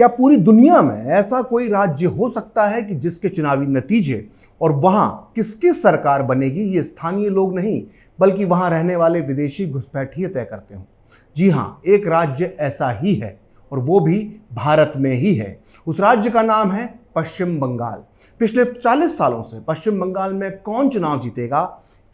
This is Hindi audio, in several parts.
क्या पूरी दुनिया में ऐसा कोई राज्य हो सकता है कि जिसके चुनावी नतीजे और वहां किसकी सरकार बनेगी ये स्थानीय लोग नहीं बल्कि वहां रहने वाले विदेशी घुसपैठिए तय करते हों? जी हां, एक राज्य ऐसा ही है और वो भी भारत में ही है। उस राज्य का नाम है पश्चिम बंगाल। पिछले 40 सालों से पश्चिम बंगाल में कौन चुनाव जीतेगा,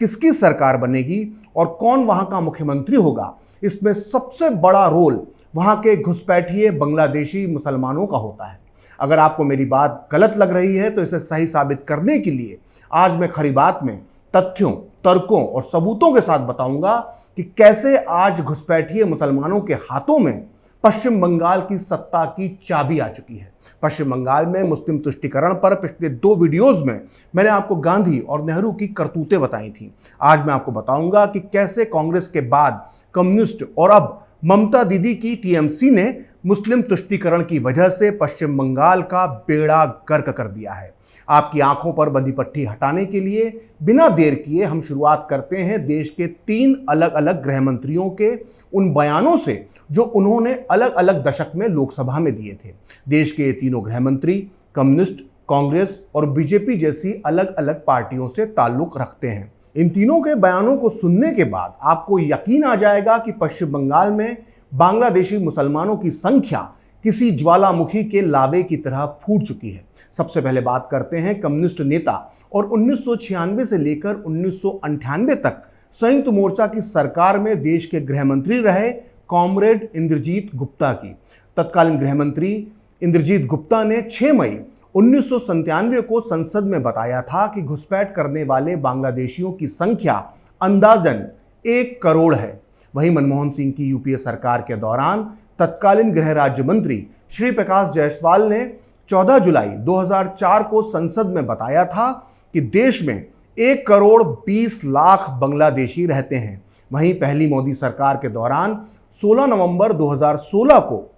किसकी सरकार बनेगी और कौन वहां का मुख्यमंत्री होगा, इसमें सबसे बड़ा रोल वहां के घुसपैठिए बांग्लादेशी मुसलमानों का होता है। अगर आपको मेरी बात गलत लग रही है तो इसे सही साबित करने के लिए आज मैं खरी बात में तथ्यों, तर्कों और सबूतों के साथ बताऊंगा कि कैसे आज घुसपैठिए मुसलमानों के हाथों में पश्चिम बंगाल की सत्ता की चाबी आ चुकी है। पश्चिम बंगाल में मुस्लिम तुष्टीकरण पर पिछले 2 वीडियोस में मैंने आपको गांधी और नेहरू की करतूतें बताई थी। आज मैं आपको बताऊंगा कि कैसे कांग्रेस के बाद कम्युनिस्ट और अब ममता दीदी की टीएमसी ने मुस्लिम तुष्टीकरण की वजह से पश्चिम बंगाल का बेड़ा गर्क कर दिया है। आपकी आंखों पर बंधी पट्टी हटाने के लिए बिना देर किए हम शुरुआत करते हैं देश के 3 अलग अलग गृह मंत्रियों के उन बयानों से जो उन्होंने अलग अलग दशक में लोकसभा में दिए थे। देश के ये तीनों गृह मंत्री कम्युनिस्ट, कांग्रेस और बीजेपी जैसी अलग अलग पार्टियों से ताल्लुक रखते हैं। इन तीनों के बयानों को सुनने के बाद आपको यकीन आ जाएगा कि पश्चिम बंगाल में बांग्लादेशी मुसलमानों की संख्या किसी ज्वालामुखी के लावे की तरह फूट चुकी है। सबसे पहले बात करते हैं कम्युनिस्ट नेता और 1996 से लेकर 1998 तक संयुक्त मोर्चा की सरकार में देश के गृह मंत्री रहे कॉमरेड इंद्रजीत गुप्ता की। तत्कालीन गृह मंत्री इंद्रजीत गुप्ता ने 6 मई 1997 को संसद में बताया था कि घुसपैठ करने वाले बांग्लादेशियों की संख्या अंदाजन 1 करोड़ है। वहीं मनमोहन सिंह की यूपीए सरकार के दौरान तत्कालीन गृह राज्य मंत्री श्री प्रकाश जायसवाल ने 14 जुलाई 2004 को संसद में बताया था कि देश में 1 करोड़ 20 लाख बांग्लादेशी रहते हैं। वहीं पहली मोदी सरकार के दौरान 16 नवंबर 2016 को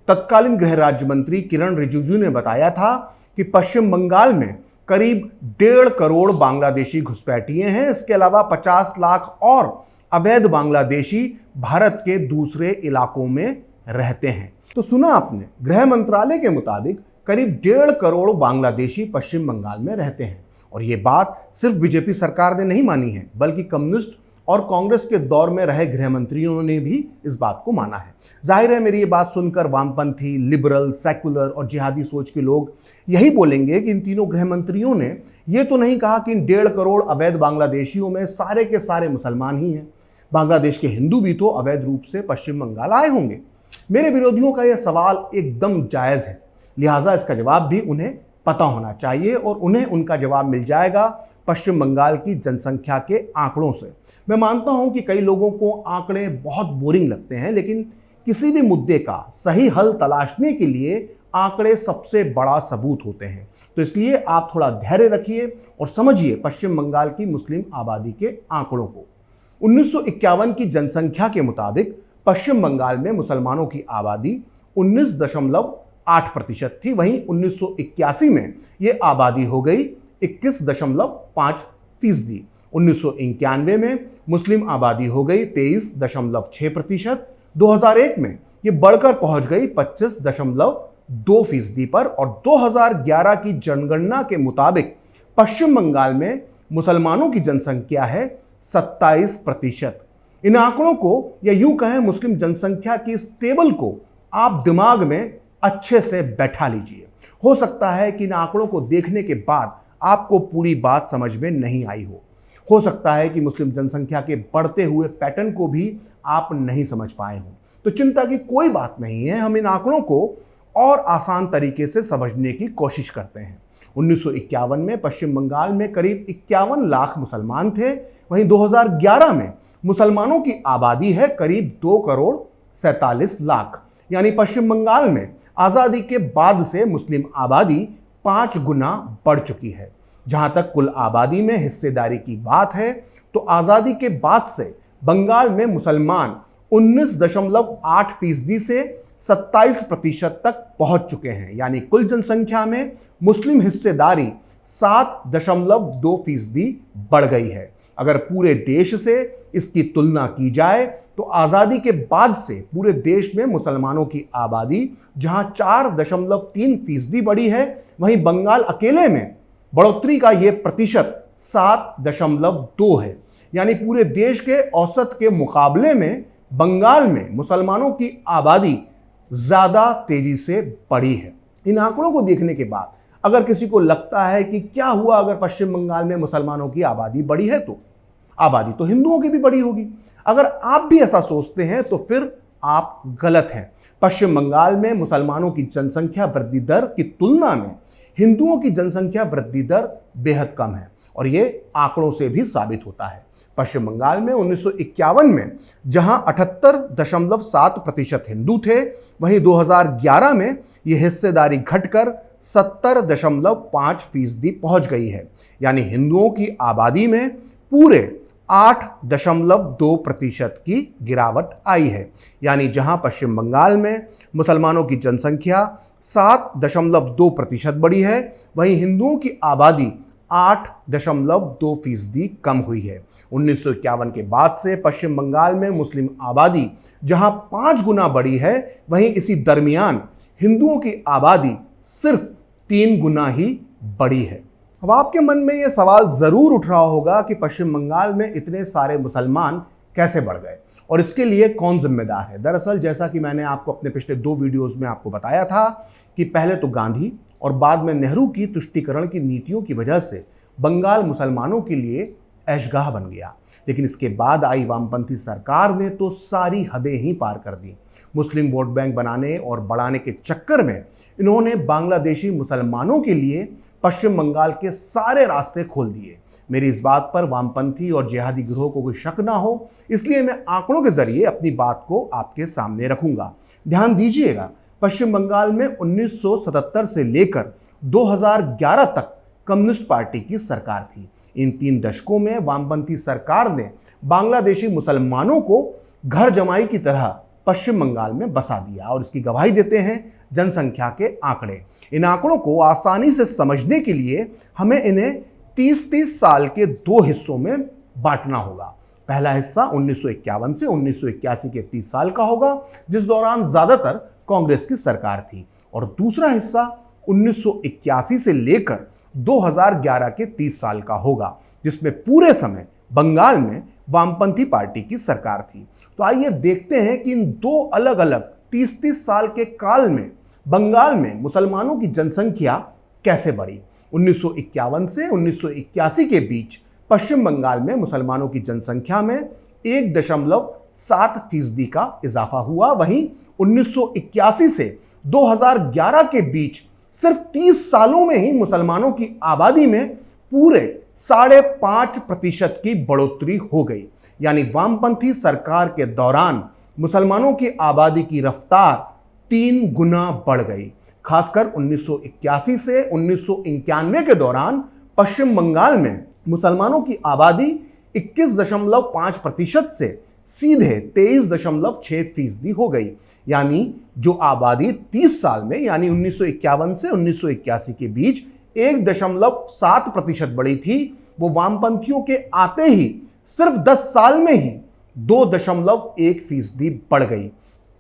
तत्कालीन गृह राज्य मंत्री किरण रिजिजू ने बताया था कि पश्चिम बंगाल में करीब 1.5 करोड़ बांग्लादेशी घुसपैठिए हैं। इसके अलावा 50 लाख और अवैध बांग्लादेशी भारत के दूसरे इलाकों में रहते हैं। तो सुना आपने, गृह मंत्रालय के मुताबिक करीब 1.5 करोड़ बांग्लादेशी पश्चिम बंगाल में रहते हैं। और ये बात सिर्फ बीजेपी सरकार ने नहीं मानी है बल्कि कम्युनिस्ट और कांग्रेस के दौर में रहे गृह मंत्रियों ने भी इस बात को माना है। जाहिर है मेरी ये बात सुनकर वामपंथी, लिबरल, सेकुलर और जिहादी सोच के लोग यही बोलेंगे कि इन तीनों गृह मंत्रियों ने ये तो नहीं कहा कि इन 1.5 करोड़ अवैध बांग्लादेशियों में सारे के सारे मुसलमान ही हैं। बांग्लादेश के हिंदू भी तो अवैध रूप से पश्चिम बंगाल आए होंगे। मेरे विरोधियों का यह सवाल एकदम जायज़ है, लिहाजा इसका जवाब भी उन्हें पता होना चाहिए और उन्हें उनका जवाब मिल जाएगा पश्चिम बंगाल की जनसंख्या के आंकड़ों से। मैं मानता हूं कि कई लोगों को आंकड़े बहुत बोरिंग लगते हैं, लेकिन किसी भी मुद्दे का सही हल तलाशने के लिए आंकड़े सबसे बड़ा सबूत होते हैं। तो इसलिए आप थोड़ा धैर्य रखिए और समझिए पश्चिम बंगाल की मुस्लिम आबादी के आंकड़ों को। 1951 की जनसंख्या के मुताबिक पश्चिम बंगाल में मुसलमानों की आबादी 19.8% थी। वहीं 1981 में यह आबादी हो गई 21.5%। 1991 में मुस्लिम आबादी हो गई 23.6%। 2001 में यह बढ़कर पहुंच गई 25.2% पर और 2011 की जनगणना के मुताबिक पश्चिम बंगाल में मुसलमानों की जनसंख्या है 27%। इन आंकड़ों को या यूं कहें मुस्लिम जनसंख्या की इस टेबल को आप दिमाग में अच्छे से बैठा लीजिए। हो सकता है कि इन आंकड़ों को देखने के बाद आपको पूरी बात समझ में नहीं आई हो सकता है कि मुस्लिम जनसंख्या के बढ़ते हुए पैटर्न को भी आप नहीं समझ पाए हों। तो चिंता की कोई बात नहीं है, हम इन आंकड़ों को और आसान तरीके से समझने की कोशिश करते हैं। 1951 में पश्चिम बंगाल में करीब 51 लाख मुसलमान थे। वहीं 2011 में मुसलमानों की आबादी है करीब 2 करोड़ 47 लाख। यानी पश्चिम बंगाल में आज़ादी के बाद से मुस्लिम आबादी 5 गुना बढ़ चुकी है। जहां तक कुल आबादी में हिस्सेदारी की बात है तो आज़ादी के बाद से बंगाल में मुसलमान 19.8% से 27% तक पहुंच चुके हैं। यानी कुल जनसंख्या में मुस्लिम हिस्सेदारी 7.2% बढ़ गई है। अगर पूरे देश से इसकी तुलना की जाए तो आज़ादी के बाद से पूरे देश में मुसलमानों की आबादी जहां 4.3% बढ़ी है, वहीं बंगाल अकेले में बढ़ोतरी का यह प्रतिशत 7.2 है। यानी पूरे देश के औसत के मुकाबले में बंगाल में मुसलमानों की आबादी ज्यादा तेजी से बढ़ी है। इन आंकड़ों को देखने के बाद अगर किसी को लगता है कि क्या हुआ अगर पश्चिम बंगाल में मुसलमानों की आबादी बढ़ी है, तो आबादी तो हिंदुओं की भी बढ़ी होगी। अगर आप भी ऐसा सोचते हैं तो फिर आप गलत हैं। पश्चिम बंगाल में मुसलमानों की जनसंख्या वृद्धि दर की तुलना में हिंदुओं की जनसंख्या वृद्धि दर बेहद कम है और ये आंकड़ों से भी साबित होता है। पश्चिम बंगाल में 1951 में जहां 78.7% हिंदू थे, वहीं 2011 में यह हिस्सेदारी घटकर 70.5% पहुंच गई है। यानी हिंदुओं की आबादी में पूरे 8.2% की गिरावट आई है। यानी जहां पश्चिम बंगाल में मुसलमानों की जनसंख्या 7.2% बढ़ी है, वहीं हिंदुओं की आबादी 8.2% कम हुई है। 1951 के बाद से पश्चिम बंगाल में मुस्लिम आबादी जहां 5 गुना बढ़ी है, वहीं इसी दरमियान हिंदुओं की आबादी सिर्फ 3 गुना ही बढ़ी है। अब आपके मन में यह सवाल जरूर उठ रहा होगा कि पश्चिम बंगाल में इतने सारे मुसलमान कैसे बढ़ गए और इसके लिए कौन जिम्मेदार है। दरअसल जैसा कि मैंने आपको अपने पिछले 2 वीडियोस में आपको बताया था कि पहले तो गांधी और बाद में नेहरू की तुष्टीकरण की नीतियों की वजह से बंगाल मुसलमानों के लिए ऐशगाह बन गया, लेकिन इसके बाद आई वामपंथी सरकार ने तो सारी हदें ही पार कर दी। मुस्लिम वोट बैंक बनाने और बढ़ाने के चक्कर में इन्होंने बांग्लादेशी मुसलमानों के लिए पश्चिम बंगाल के सारे रास्ते खोल दिए। मेरी इस बात पर वामपंथी और जिहादी गिरोह को कोई शक ना हो, इसलिए मैं आंकड़ों के जरिए अपनी बात को आपके सामने रखूंगा। ध्यान दीजिएगा, पश्चिम बंगाल में 1977 से लेकर 2011 तक कम्युनिस्ट पार्टी की सरकार थी। इन 3 दशकों में वामपंथी सरकार ने बांग्लादेशी मुसलमानों को घर जमाई की तरह पश्चिम बंगाल में बसा दिया और इसकी गवाही देते हैं जनसंख्या के आंकड़े। इन आंकड़ों को आसानी से समझने के लिए हमें इन्हें 30-30 साल के 2 हिस्सों में बांटना होगा। पहला हिस्सा 1951 से 1981 के 30 साल का होगा, जिस दौरान ज्यादातर कांग्रेस की सरकार थी, और दूसरा हिस्सा 1981 से लेकर 2011 के 30 साल का होगा, जिसमें पूरे समय बंगाल में वामपंथी पार्टी की सरकार थी। तो आइए देखते हैं कि इन 2 अलग अलग 30-30 साल के काल में बंगाल में मुसलमानों की जनसंख्या कैसे बढ़ी। 1951 से 1981 के बीच पश्चिम बंगाल में मुसलमानों की जनसंख्या में 1.7% का इजाफा हुआ। वहीं 1981 से 2011 के बीच सिर्फ 30 सालों में ही मुसलमानों की आबादी में पूरे 5.5% की बढ़ोतरी हो गई। यानी वामपंथी सरकार के दौरान मुसलमानों की आबादी की रफ्तार 3 गुना बढ़ गई। खासकर 1981 से 1991 के दौरान पश्चिम बंगाल में मुसलमानों की आबादी 21.5% से सीधे 23.6% हो गई। यानी जो आबादी 30 साल में यानी 1951 से 1981 के बीच 1.7% बढ़ी थी, वो वामपंथियों के आते ही सिर्फ 10 साल में ही 2.1% बढ़ गई।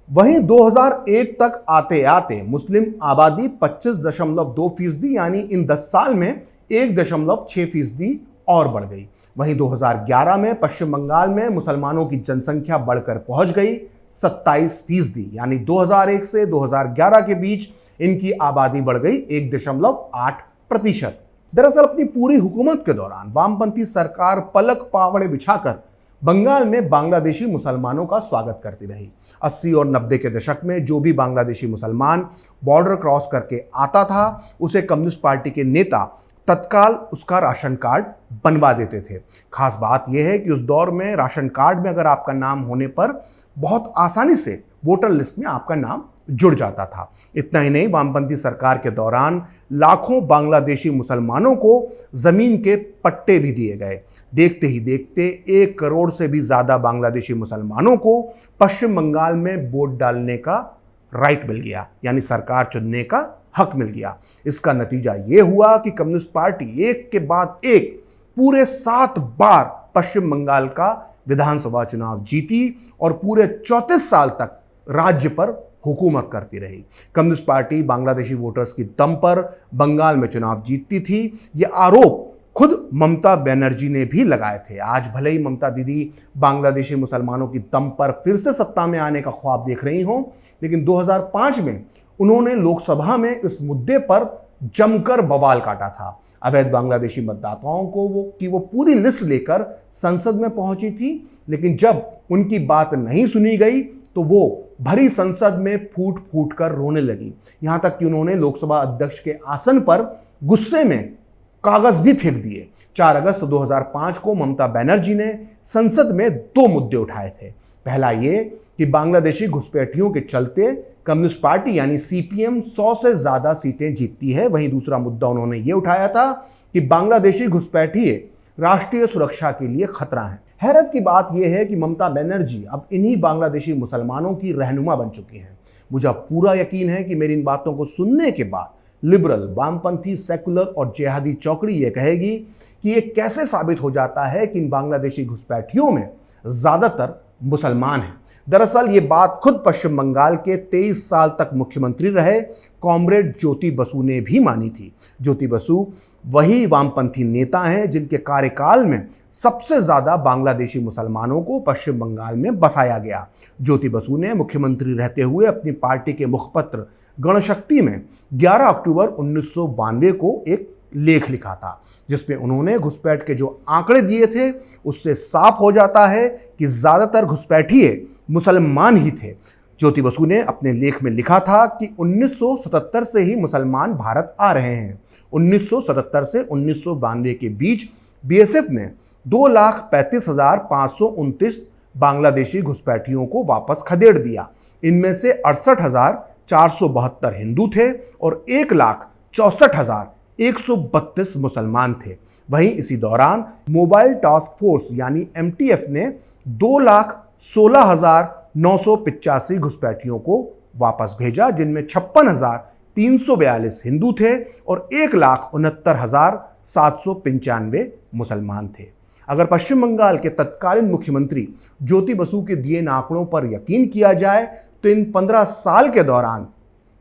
वहीं 2001 तक आते आते मुस्लिम आबादी 25.2% यानी इन 10 साल में 1.6% और बढ़ गई। वहीं 2011 में पश्चिम बंगाल में मुसलमानों की जनसंख्या बढ़कर पहुंच गई 27%, यानी 2001 से 2011 के बीच इनकी आबादी बढ़ गई 1.8%। दरअसल अपनी पूरी हुकूमत के दौरान वामपंथी सरकार पलक पावड़े बिछाकर बंगाल में बांग्लादेशी मुसलमानों का स्वागत करती रही। 80 और 90 के दशक में जो भी बांग्लादेशी मुसलमान बॉर्डर क्रॉस करके आता था, उसे कम्युनिस्ट पार्टी के नेता तत्काल उसका राशन कार्ड बनवा देते थे। खास बात यह है कि उस दौर में राशन कार्ड में अगर आपका नाम होने पर बहुत आसानी से वोटर लिस्ट में आपका नाम जुड़ जाता था। इतना ही नहीं, वामपंथी सरकार के दौरान लाखों बांग्लादेशी मुसलमानों को जमीन के पट्टे भी दिए गए। देखते ही देखते 1 करोड़ से भी ज्यादा बांग्लादेशी मुसलमानों को पश्चिम बंगाल में वोट डालने का राइट मिल गया, यानी सरकार चुनने का हक मिल गया। इसका नतीजा यह हुआ कि कम्युनिस्ट पार्टी एक के बाद एक पूरे 7 बार पश्चिम बंगाल का विधानसभा चुनाव जीती और पूरे 34 साल तक राज्य पर हुकूमत करती रही। कम्युनिस्ट पार्टी बांग्लादेशी वोटर्स की दम पर बंगाल में चुनाव जीतती थी। ये आरोप खुद ममता बनर्जी ने भी लगाए थे। आज भले ही ममता दीदी बांग्लादेशी मुसलमानों की दम पर फिर से सत्ता में आने का ख्वाब देख रही हों, लेकिन 2005 में उन्होंने लोकसभा में इस मुद्दे पर जमकर बवाल काटा था। अवैध बांग्लादेशी मतदाताओं को वो पूरी लिस्ट लेकर संसद में पहुंची थी, लेकिन जब उनकी बात नहीं सुनी गई तो वो भरी संसद में फूट फूट कर रोने लगी। यहां तक कि उन्होंने लोकसभा अध्यक्ष के आसन पर गुस्से में कागज भी फेंक दिए। 4 अगस्त 2005 को ममता बनर्जी ने संसद में 2 मुद्दे उठाए थे। पहला ये कि बांग्लादेशी घुसपैठियों के चलते कम्युनिस्ट पार्टी यानी सीपीएम 100 से ज्यादा सीटें जीतती है। वहीं दूसरा मुद्दा उन्होंने ये उठाया था कि बांग्लादेशी घुसपैठिए राष्ट्रीय सुरक्षा के लिए खतरा हैं। हैरत की बात यह है कि ममता बनर्जी अब इन्हीं बांग्लादेशी मुसलमानों की रहनुमा बन चुकी हैं। मुझे अब पूरा यकीन है कि मेरी इन बातों को सुनने के बाद लिबरल, वामपंथी, सेकुलर और जिहादी चौकड़ी ये कहेगी कि ये कैसे साबित हो जाता है कि इन बांग्लादेशी घुसपैठियों में ज्यादातर मुसलमान हैं। दरअसल ये बात खुद पश्चिम बंगाल के 23 साल तक मुख्यमंत्री रहे कॉमरेड ज्योति बसु ने भी मानी थी। ज्योति बसु वही वामपंथी नेता हैं जिनके कार्यकाल में सबसे ज्यादा बांग्लादेशी मुसलमानों को पश्चिम बंगाल में बसाया गया। ज्योति बसु ने मुख्यमंत्री रहते हुए अपनी पार्टी के मुखपत्र गणशक्ति में 11 अक्टूबर 1992 को एक लेख लिखा था, जिसमें उन्होंने घुसपैठ के जो आंकड़े दिए थे उससे साफ हो जाता है कि ज्यादातर घुसपैठिए मुसलमान ही थे। ज्योति बसु ने अपने लेख में लिखा था कि 1977 से ही मुसलमान भारत आ रहे हैं। 1977 से 1992 के बीच बीएसएफ ने 2,35,529 बांग्लादेशी घुसपैठियों को वापस खदेड़ दिया। इनमें से 68,472 हिंदू थे और 1,64,132 मुसलमान थे। वहीं इसी दौरान मोबाइल टास्क फोर्स यानी एमटीएफ ने 2,16,985 घुसपैठियों को वापस भेजा, जिनमें 56,342 हिंदू थे और 1,69,795 मुसलमान थे। अगर पश्चिम बंगाल के तत्कालीन मुख्यमंत्री ज्योति बसु के दिए इन आंकड़ों पर यकीन किया जाए तो इन 15 साल के दौरान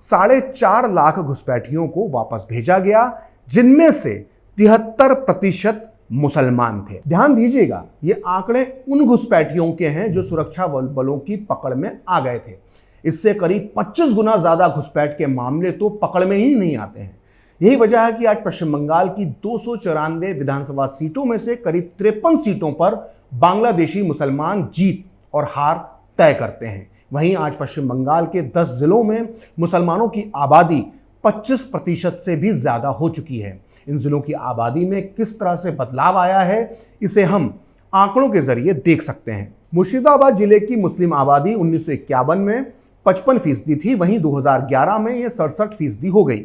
4.5 लाख घुसपैठियों को वापस भेजा गया, जिनमें से 73% मुसलमान थे। ध्यान दीजिएगा, ये आंकड़े उन घुसपैठियों के हैं जो सुरक्षा बलों की पकड़ में आ गए थे। इससे करीब 25 गुना ज्यादा घुसपैठ के मामले तो पकड़ में ही नहीं आते हैं। यही वजह है कि आज पश्चिम बंगाल की 294 विधानसभा सीटों में से करीब 53 सीटों पर बांग्लादेशी मुसलमान जीत और हार तय करते हैं। वहीं आज पश्चिम बंगाल के 10 जिलों में मुसलमानों की आबादी 25% से भी ज्यादा हो चुकी है। इन जिलों की आबादी में किस तरह से बदलाव आया है, इसे हम आंकड़ों के जरिए देख सकते हैं। मुर्शिदाबाद जिले की मुस्लिम आबादी 1951 में 55% थी, वहीं 2011 में यह 67% हो गई।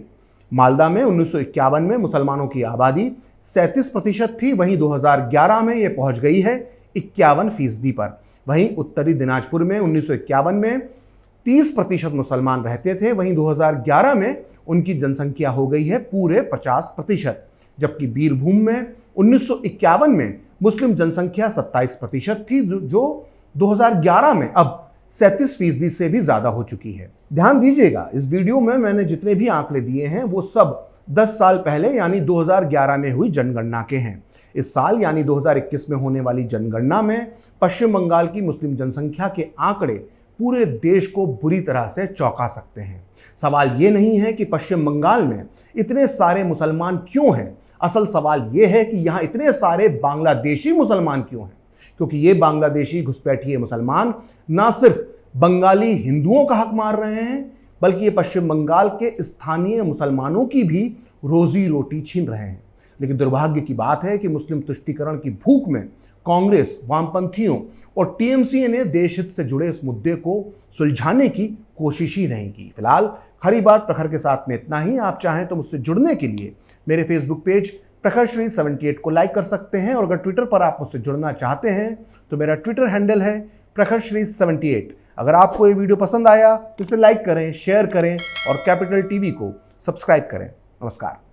मालदा में 1951 में मुसलमानों की आबादी 37% थी, वहीं 2011 में यह पहुंच गई है 51% पर। वहीं उत्तरी दिनाजपुर में 1951 में 30% मुसलमान रहते थे, वहीं 2011 में उनकी जनसंख्या हो गई है पूरे 50%। जबकि बीरभूम में 1951 में मुस्लिम जनसंख्या 27% थी, जो 2011 में अब 37% से भी ज्यादा हो चुकी है। ध्यान दीजिएगा, इस वीडियो में मैंने जितने भी आंकड़े दिए हैं वो सब 10 साल पहले यानी 2011 में हुई जनगणना के हैं। इस साल यानी 2021 में होने वाली जनगणना में पश्चिम बंगाल की मुस्लिम जनसंख्या के आंकड़े पूरे देश को बुरी तरह से चौंका सकते हैं। सवाल ये नहीं है कि पश्चिम बंगाल में इतने सारे मुसलमान क्यों हैं, असल सवाल ये है कि यहाँ इतने सारे बांग्लादेशी मुसलमान क्यों हैं। क्योंकि ये बांग्लादेशी घुसपैठिए मुसलमान ना सिर्फ बंगाली हिंदुओं का हक मार रहे हैं, बल्कि ये पश्चिम बंगाल के स्थानीय मुसलमानों की भी रोजी रोटी छीन रहे हैं। लेकिन दुर्भाग्य की बात है कि मुस्लिम तुष्टीकरण की भूख में कांग्रेस, वामपंथियों और टीएमसी ने देश हित से जुड़े इस मुद्दे को सुलझाने की कोशिश ही नहीं की। फिलहाल खरी बात प्रखर के साथ में इतना ही। आप चाहें तो मुझसे जुड़ने के लिए मेरे फेसबुक पेज प्रखर श्री 78 को लाइक कर सकते हैं, और अगर ट्विटर पर आप मुझसे जुड़ना चाहते हैं तो मेरा ट्विटर हैंडल है प्रखर श्री 78। अगर आपको ये वीडियो पसंद आया तो इसे लाइक करें, शेयर करें और कैपिटल टीवी को सब्सक्राइब करें। नमस्कार।